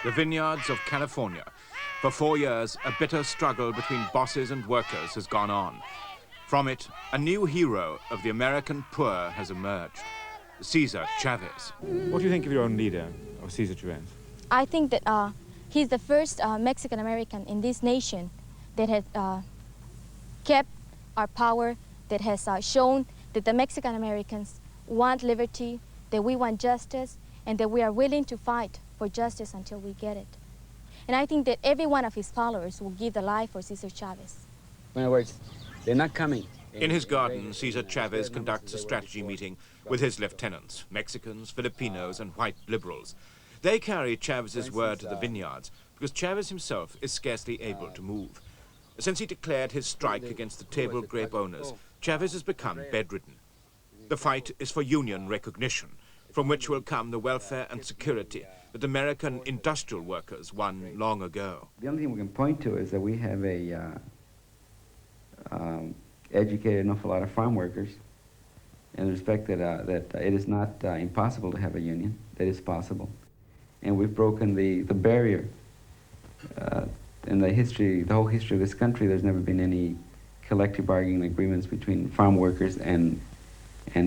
the vineyards of California. For 4 years, a bitter struggle between bosses and workers has gone on. From it, a new hero of the American poor has emerged, Cesar Chavez. What do you think of your own leader, of Cesar Chavez? I think that he's the first Mexican-American in this nation that has kept our power, that has shown that the Mexican-Americans want liberty, that we want justice, and that we are willing to fight for justice until we get it. And I think that every one of his followers will give their life for Cesar Chavez. In other words, they're not coming. In his garden, Cesar Chavez conducts a strategy meeting with his lieutenants, Mexicans, Filipinos, and white liberals. They carry Chavez's word to the vineyards because Chavez himself is scarcely able to move. Since he declared his strike against the table grape owners, Chavez has become bedridden. The fight is for union recognition, from which will come the welfare and security that American industrial workers won long ago. The only thing we can point to is that we have educated an awful lot of farm workers in the respect that, it is not impossible to have a union, that is possible. And we've broken the barrier. In the whole history of this country, there's never been any collective bargaining agreements between farm workers and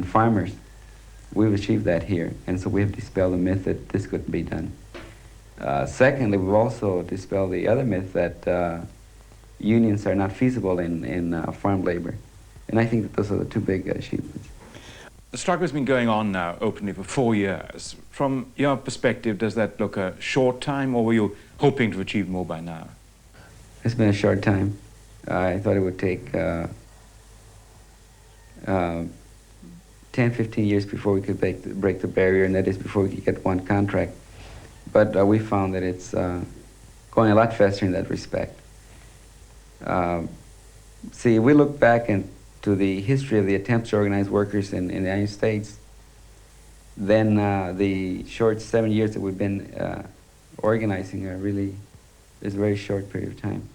farmers. We've achieved that here, and so we have dispelled the myth that this couldn't be done. Secondly, we've also dispelled the other myth that unions are not feasible in farm labor, and I think that those are the two big achievements. The struggle has been going on now openly for 4 years. From your perspective, does that look a short time, or were you hoping to achieve more by now? It's been a short time. I thought it would take 10, 15 years before we could break the barrier, and that is before we could get one contract. But we found that it's going a lot faster in that respect. See, we look back into the history of the attempts to organize workers in the United States, then the short 7 years that we've been organizing is a very short period of time.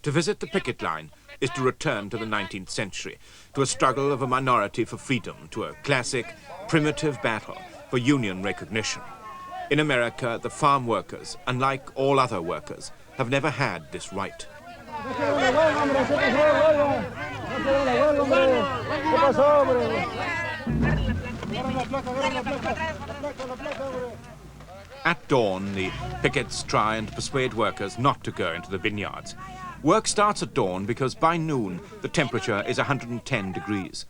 To visit the picket line is to return to the 19th century, to a struggle of a minority for freedom, to a classic, primitive battle for union recognition. In America, the farm workers, unlike all other workers, have never had this right. At dawn, the pickets try and persuade workers not to go into the vineyards. Work starts at dawn because by noon the temperature is 110 degrees.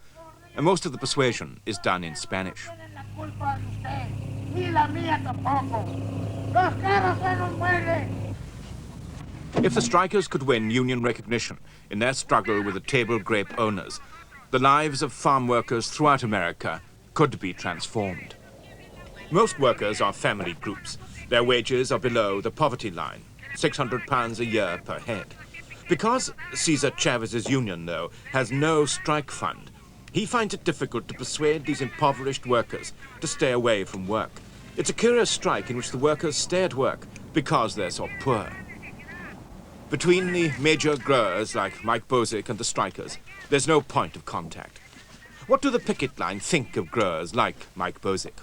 And most of the persuasion is done in Spanish. If the strikers could win union recognition in their struggle with the table grape owners, the lives of farm workers throughout America could be transformed. Most workers are family groups. Their wages are below the poverty line, £600 a year per head. Because Cesar Chavez's union, though, has no strike fund, he finds it difficult to persuade these impoverished workers to stay away from work. It's a curious strike in which the workers stay at work because they're so poor. Between the major growers like Mike Bozick and the strikers, there's no point of contact. What do the picket line think of growers like Mike Bozick?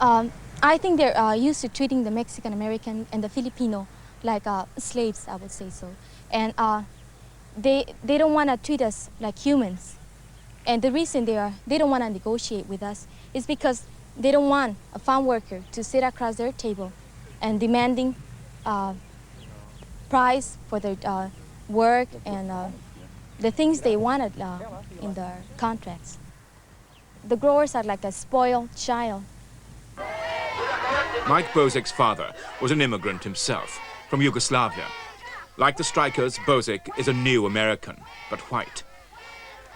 I think they're used to treating the Mexican-American and the Filipino like slaves, I would say so. And they don't want to treat us like humans. And the reason they don't want to negotiate with us is because they don't want a farm worker to sit across their table and demanding price for their work and the things they wanted in their contracts. The growers are like a spoiled child. Mike Bozick's father was an immigrant himself from Yugoslavia. Like the strikers, Bozick is a new American, but white.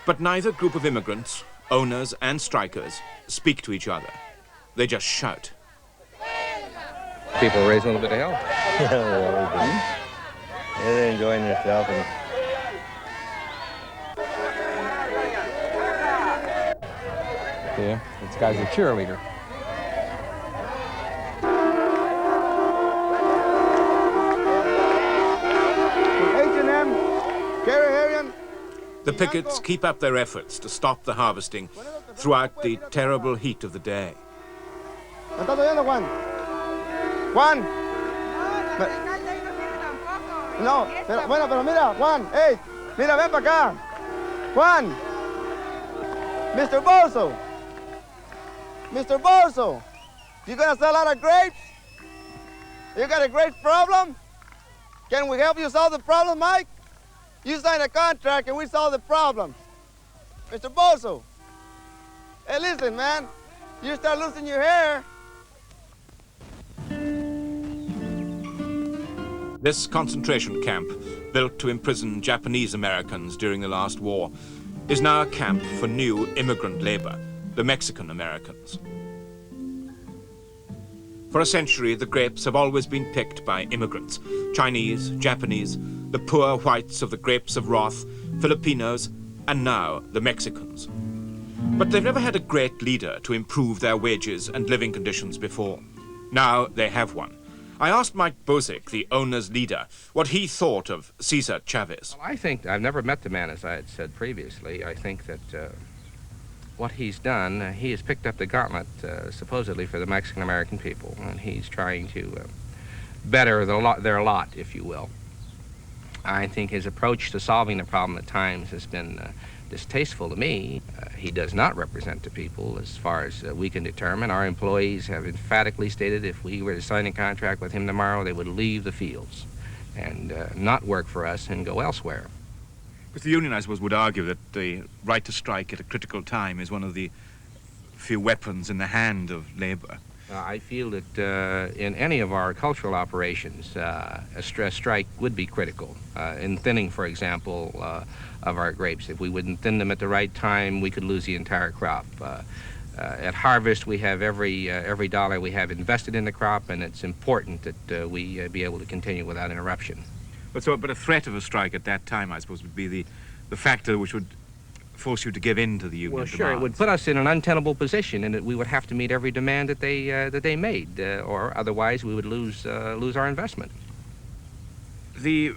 But neither group of immigrants, owners and strikers, speak to each other. They just shout. People are raising a little bit of hell. Yeah, they're enjoying themselves. Yeah, this guy's a cheerleader. The pickets keep up their efforts to stop the harvesting throughout the terrible heat of the day. ¿Me estás oyendo, Juan? Juan. No, pero, bueno, pero mira, Juan, hey, mira, ven para acá. Juan. Mr. Bozo. Mr. Bozo. You gonna sell out of grapes? You got a grape problem? Can we help you solve the problem, Mike? You sign a contract and we solve the problem. Mr. Bozo. Hey, listen, man. You start losing your hair. This concentration camp, built to imprison Japanese Americans during the last war, is now a camp for new immigrant labor, the Mexican Americans. For a century, the grapes have always been picked by immigrants, Chinese, Japanese, the poor whites of the grapes of wrath, Filipinos, and now the Mexicans. But they've never had a great leader to improve their wages and living conditions before. Now they have one. I asked Mike Bozick, the owner's leader, what he thought of Cesar Chavez. Well, I think, I've never met the man, as I had said previously. I think that what he's done, he has picked up the gauntlet, supposedly, for the Mexican-American people, and he's trying to better their lot, if you will. I think his approach to solving the problem at times has been distasteful to me. He does not represent the people as far as we can determine. Our employees have emphatically stated if we were to sign a contract with him tomorrow, they would leave the fields and not work for us and go elsewhere. Because the union, I suppose, would argue that the right to strike at a critical time is one of the few weapons in the hand of labor. I feel that in any of our cultural operations, a strike would be critical. In thinning, for example, of our grapes. If we wouldn't thin them at the right time, we could lose the entire crop. At harvest, we have every dollar we have invested in the crop, and it's important that we be able to continue without interruption. But a threat of a strike at that time, I suppose, would be the factor which would force you to give in to the union Well, sure, demands. it would put us in an untenable position, and that we would have to meet every demand that they made, or otherwise we would lose our investment. The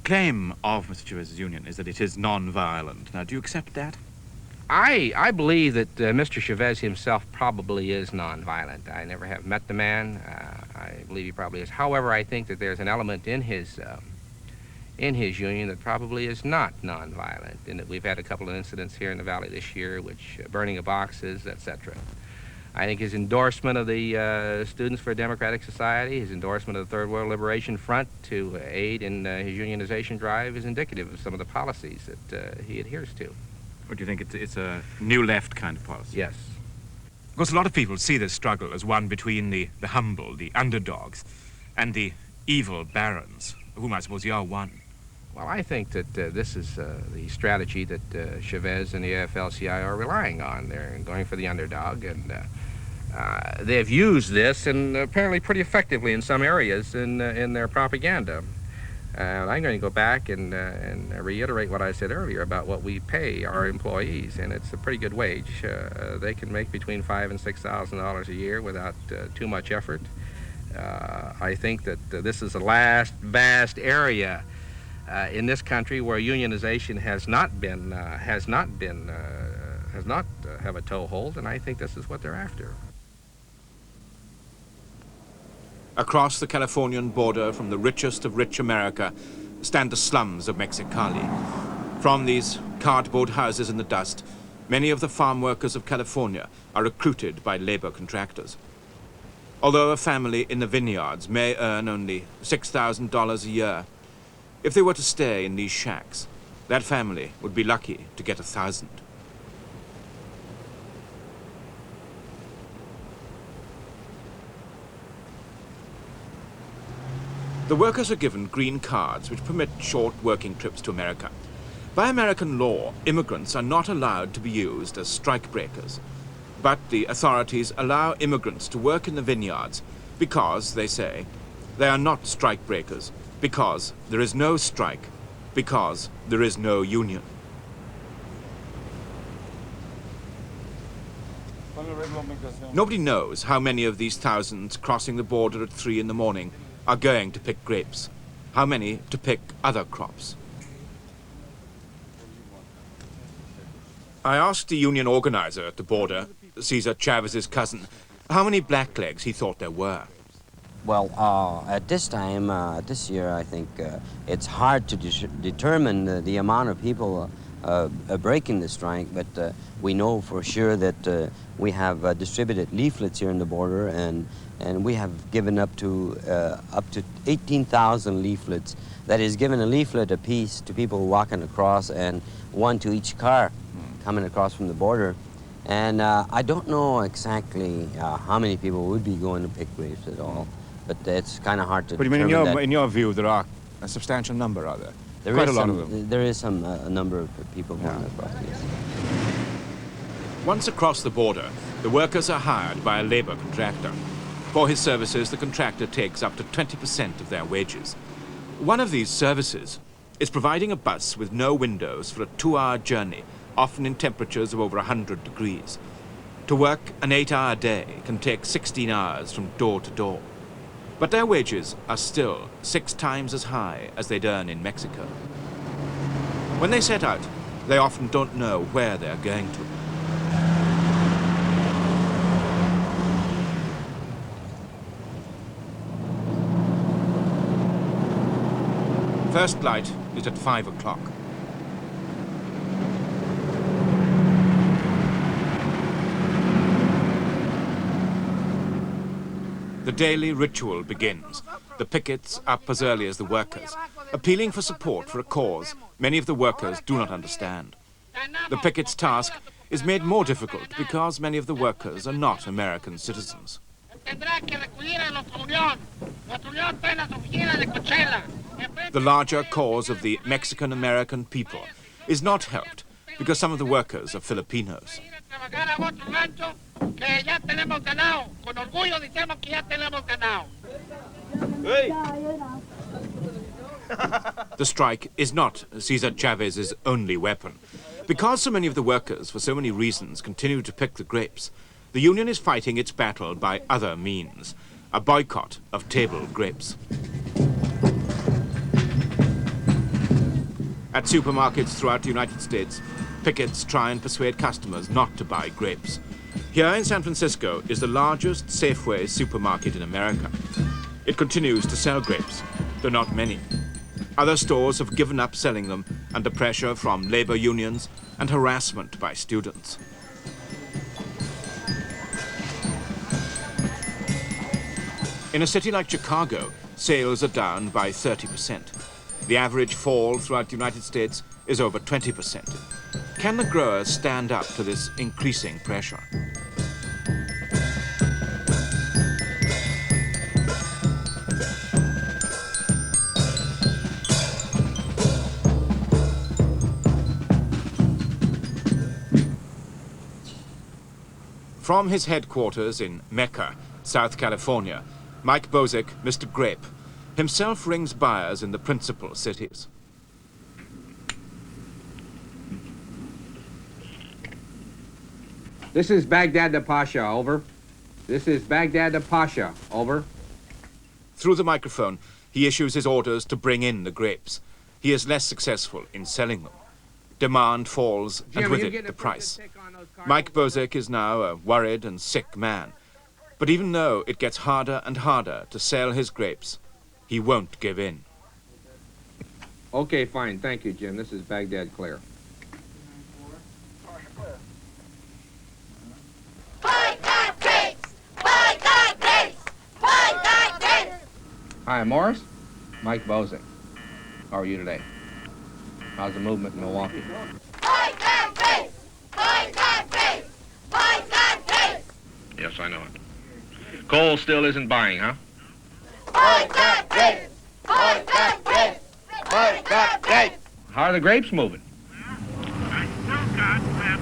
claim of Mr. Chavez's union is that it is non-violent. Now, do you accept that? I believe that Mr. Chavez himself probably is nonviolent. I never have met the man. I believe he probably is. However, I think that there's an element in his union that probably is not nonviolent, in that we've had a couple of incidents here in the valley this year, which burning of boxes, etc. I think his endorsement of the Students for a Democratic Society, his endorsement of the Third World Liberation Front to aid in his unionization drive is indicative of some of the policies that he adheres to. Or do you think it's a new left kind of policy? Yes. Of course, a lot of people see this struggle as one between the humble, the underdogs, and the evil barons, of whom I suppose you are one. Well, I think that this is the strategy that Chavez and the AFL-CIO are relying on. They're going for the underdog, and they've used this, and apparently pretty effectively in some areas in their propaganda. And I'm going to go back and reiterate what I said earlier about what we pay our employees, and it's a pretty good wage. They can make between $5,000 and $6,000 a year without too much effort. I think that this is the last vast area in this country where unionization has not have a toehold, and I think this is what they're after. Across the Californian border from the richest of rich America stand the slums of Mexicali. From these cardboard houses in the dust, many of the farm workers of California are recruited by labor contractors. Although a family in the vineyards may earn only $6,000 a year, if they were to stay in these shacks, that family would be lucky to get 1,000. The workers are given green cards which permit short working trips to America. By American law, immigrants are not allowed to be used as strikebreakers. But the authorities allow immigrants to work in the vineyards because, they say, they are not strikebreakers, because there is no strike, because there is no union. Nobody knows how many of these thousands crossing the border at 3 in the morning are going to pick grapes, how many to pick other crops. I asked the union organizer at the border, Cesar Chavez's cousin, how many blacklegs he thought there were. Well, at this time, this year, I think it's hard to determine the amount of people breaking the strike, but we know for sure that we have distributed leaflets here in the border, and we have given up to 18,000 leaflets. That is, given a leaflet apiece to people walking across and one to each car coming across from the border. And I don't know exactly how many people would be going to pick grapes at all, but it's kind of hard to But determine that. in your view, there are a substantial number, are there? There Quite is a lot some, of them. There is some a number of people going across, yes. Once across the border, the workers are hired by a labor contractor. For his services, the contractor takes up to 20% of their wages. One of these services is providing a bus with no windows for a 2-hour journey, often in temperatures of over 100 degrees. To work an 8-hour day can take 16 hours from door to door. But their wages are still 6 times as high as they'd earn in Mexico. When they set out, they often don't know where they're going to. First light is at 5 o'clock. The daily ritual begins. The pickets up as early as the workers, appealing for support for a cause many of the workers do not understand. The picket's task is made more difficult because many of the workers are not American citizens. The larger cause of the Mexican-American people is not helped because some of the workers are Filipinos. The strike is not Cesar Chavez's only weapon. Because so many of the workers, for so many reasons, continue to pick the grapes, the union is fighting its battle by other means, a boycott of table grapes. At supermarkets throughout the United States, pickets try and persuade customers not to buy grapes. Here in San Francisco is the largest Safeway supermarket in America. It continues to sell grapes, though not many. Other stores have given up selling them under pressure from labor unions and harassment by students. In a city like Chicago, sales are down by 30%. The average fall throughout the United States is over 20%. Can the growers stand up to this increasing pressure? From his headquarters in Mecca, South California, Mike Bozek, Mr. Grape, himself rings buyers in the principal cities. This is Baghdad to Pasha, over. This is Baghdad to Pasha, over. Through the microphone, he issues his orders to bring in the grapes. He is less successful in selling them. Demand falls, and with it, the price. Mike Bozek is now a worried and sick man. But even though it gets harder and harder to sell his grapes, he won't give in. Okay, fine. Thank you, Jim. This is Baghdad clear. Boycott grapes! Boycott grapes! Boycott grapes! Hi, Morris. Mike Bozek. How are you today? How's the movement in Milwaukee? Boycott grapes! Boycott grapes! Boycott grapes! Yes, I know it. Coal still isn't buying, huh? Boycott grapes! Boycott grapes! Boycott grapes! How are the grapes moving? I still got them.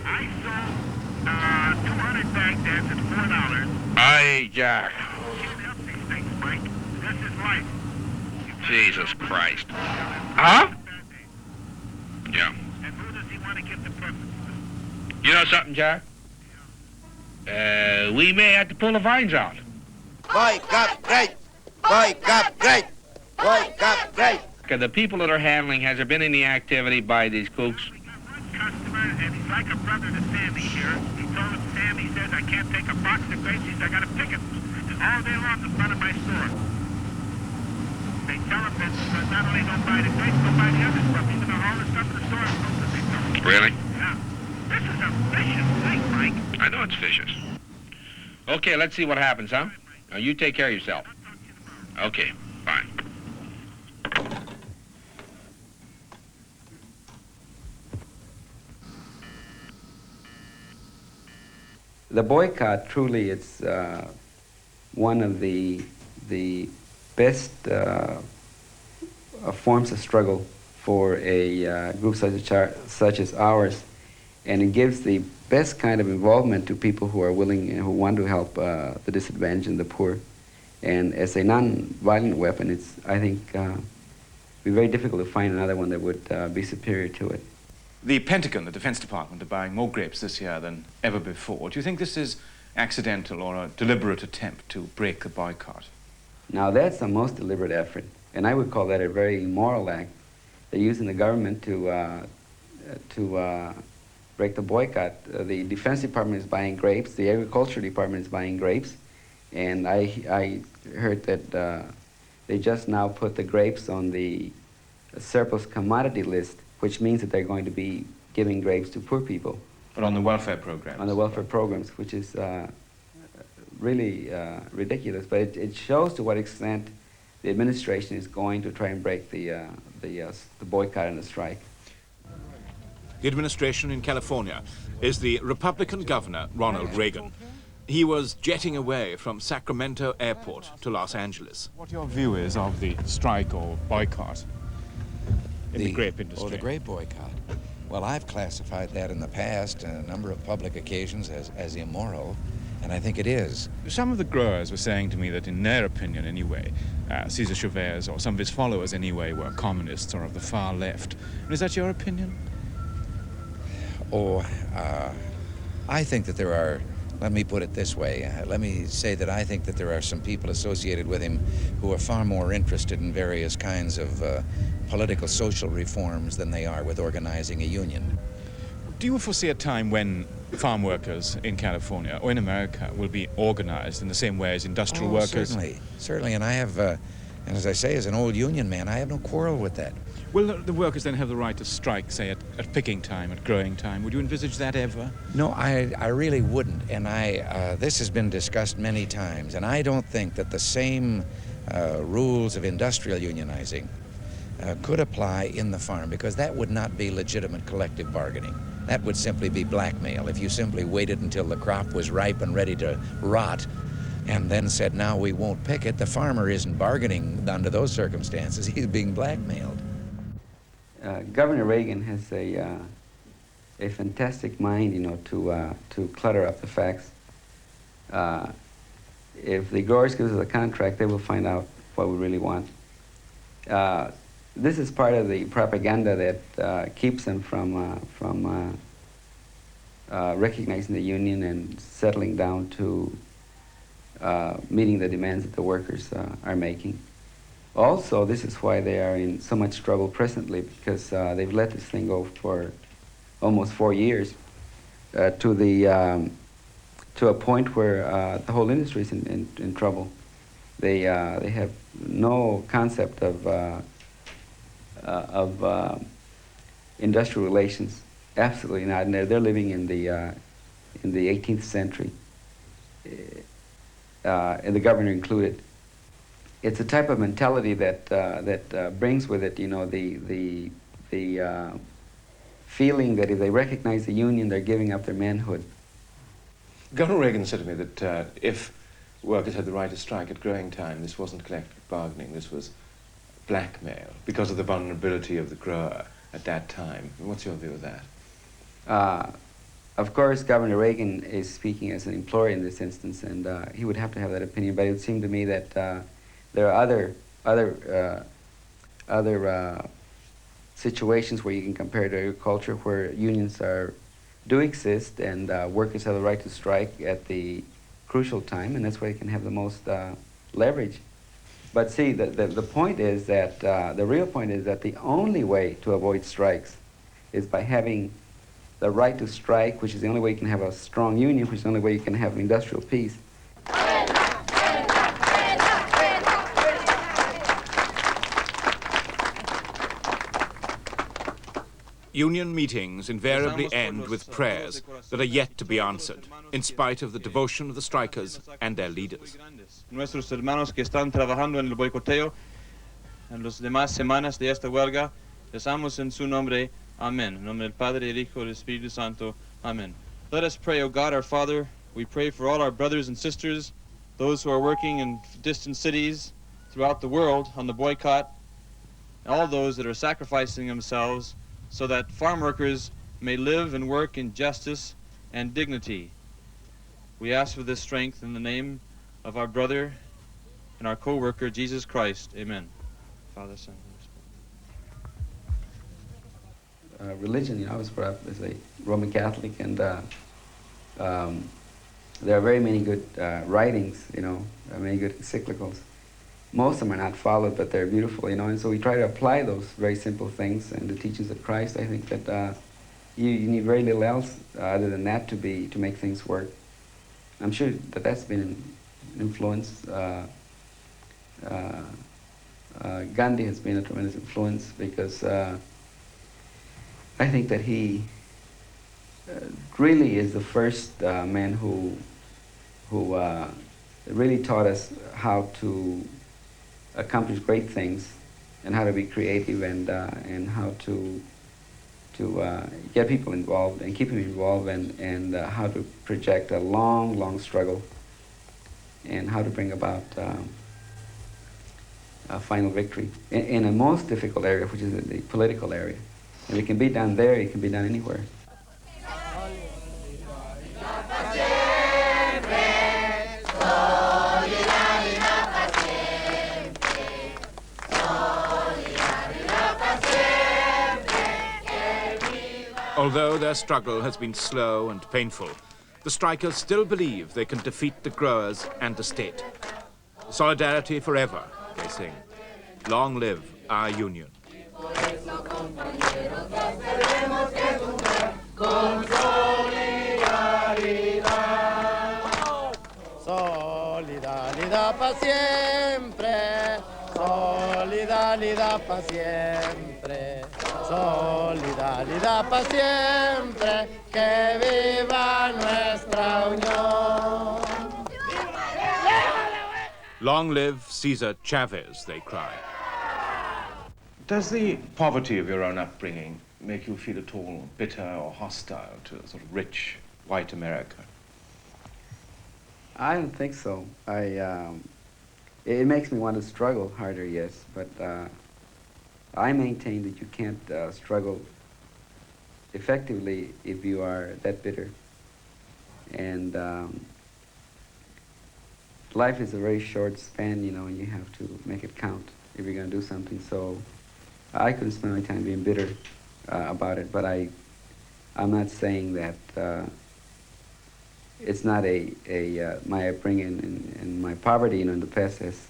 I sold 200 Baghdad's at $4. Hey, Jack. Can't help these things, Mike. This is life. Jesus Christ. Huh? Yeah. And who does he want to give the preference to? You know something, Jack? We may have to pull the vines out. Boycott grapes! Boycott grapes! Boycott grapes! The people that are handling, has there been any activity by these kooks? We got one customer, and he's like a brother to Sammy here. He told him, Sammy says, I can't take a box of grapes. He said, I got a picket all day long in front of my store. They tell them that not only don't buy the grapes, don't buy the other stuff. Even though all the stuff in the store is good, they tell them. Really? Yeah. This is a vicious thing, Mike. I know it's vicious. Okay, let's see what happens, huh? Now, you take care of yourself. Okay, fine. The boycott, truly, it's one of the best forms of struggle for a group such as ours, and it gives the best kind of involvement to people who are willing and who want to help the disadvantaged and the poor. And as a non-violent weapon, it's, I think, be very difficult to find another one that would be superior to it. The Pentagon, the Defense Department, are buying more grapes this year than ever before. Do you think this is accidental or a deliberate attempt to break the boycott? Now that's the most deliberate effort, and I would call that a very immoral act. They're using the government to break the boycott. The Defense Department is buying grapes, the Agriculture Department is buying grapes, and I heard that they just now put the grapes on the surplus commodity list, which means that they're going to be giving grapes to poor people. But on the welfare programs? On the welfare programs, which is really ridiculous. But it shows to what extent the administration is going to try and break the boycott and the strike. The administration in California is the Republican Governor, Ronald Reagan. He was jetting away from Sacramento Airport to Los Angeles. What your view is of the strike or boycott in the grape industry? Oh, the grape boycott. Well, I've classified that in the past in a number of public occasions as immoral, and I think it is. Some of the growers were saying to me that in their opinion anyway, Cesar Chavez or some of his followers anyway were communists or of the far left. Is that your opinion? Oh, I think that there are, let me put it this way, let me say that I think that there are some people associated with him who are far more interested in various kinds of political social reforms than they are with organizing a union. Do you foresee a time when farm workers in California or in America will be organized in the same way as industrial workers? Certainly, and I have, and as I say, as an old union man, I have no quarrel with that. Will the workers then have the right to strike, say, at picking time, at growing time? Would you envisage that ever? No, I really wouldn't, and this has been discussed many times, and I don't think that the same rules of industrial unionizing could apply in the farm, because that would not be legitimate collective bargaining. That would simply be blackmail. If you simply waited until the crop was ripe and ready to rot and then said, now we won't pick it, the farmer isn't bargaining under those circumstances. He's being blackmailed. Governor Reagan has a fantastic mind, you know, to clutter up the facts. If the growers give us a contract, they will find out what we really want. This is part of the propaganda that keeps them from recognizing the union and settling down to meeting the demands that the workers are making. Also, this is why they are in so much trouble presently, because they've let this thing go for almost 4 years to a point where the whole industry is in trouble. They have no concept of industrial relations, absolutely not. And they're living in the 18th century, and the governor included. It's a type of mentality that brings with it, you know, the feeling that if they recognize the union, they're giving up their manhood. Governor Reagan said to me that if workers had the right to strike at growing time, this wasn't collective bargaining, this was blackmail because of the vulnerability of the grower at that time. What's your view of that? Of course, Governor Reagan is speaking as an employer in this instance, and he would have to have that opinion, but it would seem to me that there are other situations where you can compare to agriculture where unions do exist and workers have the right to strike at the crucial time, and that's where they can have the most leverage. But see, the point is that, the real point is that the only way to avoid strikes is by having the right to strike, which is the only way you can have a strong union, which is the only way you can have industrial peace. Union meetings invariably end with prayers that are yet to be answered, in spite of the devotion of the strikers and their leaders. Nuestros hermanos que están trabajando en el boicoteo en las demás semanas de esta huelga, rezamos en su nombre. Amen. En nombre del Padre, el Hijo, y del Espíritu Santo. Amen. Let us pray, O God, our Father. We pray for all our brothers and sisters, those who are working in distant cities throughout the world on the boycott, all those that are sacrificing themselves so that farm workers may live and work in justice and dignity. We ask for this strength in the name of our brother and our co-worker, Jesus Christ. Amen. Father, Son, Holy Spirit. Religion, I was brought up as a Roman Catholic, and there are very many good writings, many good encyclicals. Most of them are not followed, but they're beautiful, and so we try to apply those very simple things and the teachings of Christ. I think that you need very little else other than that to make things work. I'm sure that that's been an influence. Gandhi has been a tremendous influence because I think that he really is the first man who really taught us how to accomplish great things and how to be creative and how to get people involved and keep them involved and how to project a long struggle and how to bring about a final victory in a most difficult area, which is the political area. If it can be done there, it can be done anywhere. Although their struggle has been slow and painful, the strikers still believe they can defeat the growers and the state. Solidarity forever, they sing. Long live our union. Solidaridad pa' siempre, solidaridad pa' siempre, solidaridad pa' siempre, que viva nuestra unión. Long live Caesar Chavez, they cry. Does the poverty of your own upbringing make you feel at all bitter or hostile to sort of rich white America? I don't think so. It makes me want to struggle harder, yes, but I maintain that you can't struggle effectively if you are that bitter. And life is a very short span, and you have to make it count if you're going to do something. So I couldn't spend my time being bitter about it, but I'm not saying that it's not my upbringing and my poverty, in the past has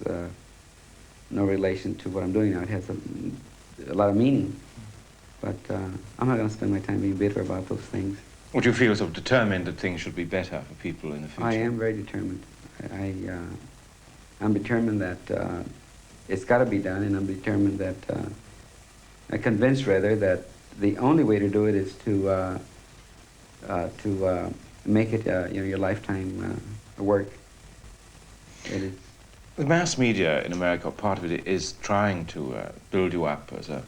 no relation to what I'm doing now. It has a lot of meaning, but I'm not going to spend my time being bitter about those things. Would you feel sort of determined that things should be better for people in the future? I am very determined. I'm determined that it's got to be done, and I'm determined that, I'm convinced rather that the only way to do it is to make it your lifetime work. It is. The mass media in America, part of it is trying to build you up as a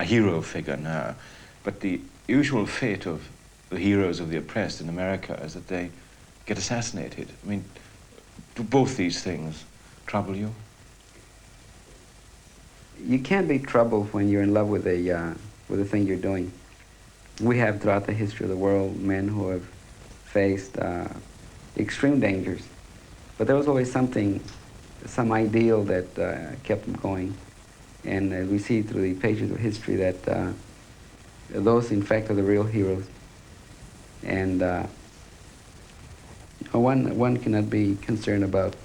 hero figure now, but the usual fate of the heroes of the oppressed in America is that they get assassinated. I mean, do both these things trouble you? You can't be troubled when you're in love with the thing you're doing. We have throughout the history of the world men who have faced extreme dangers, but there was always some ideal that kept them going. And we see through the pages of history that those, in fact, are the real heroes. And one cannot be concerned about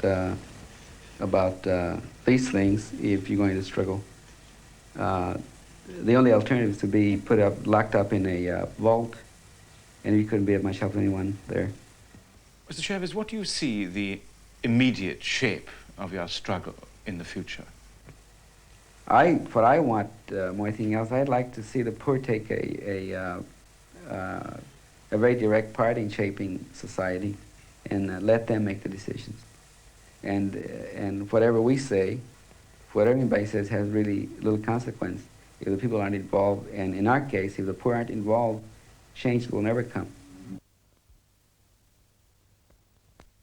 these things if you're going to struggle. The only alternative is to be locked up in a vault and you couldn't be of much help to anyone there. Mr. Chavez, what do you see the immediate shape of your struggle in the future? What I want, more than anything else, I'd like to see the poor take a very direct part in shaping society, and let them make the decisions. And whatever we say, whatever anybody says, has really little consequence if the people aren't involved. And in our case, if the poor aren't involved, change will never come.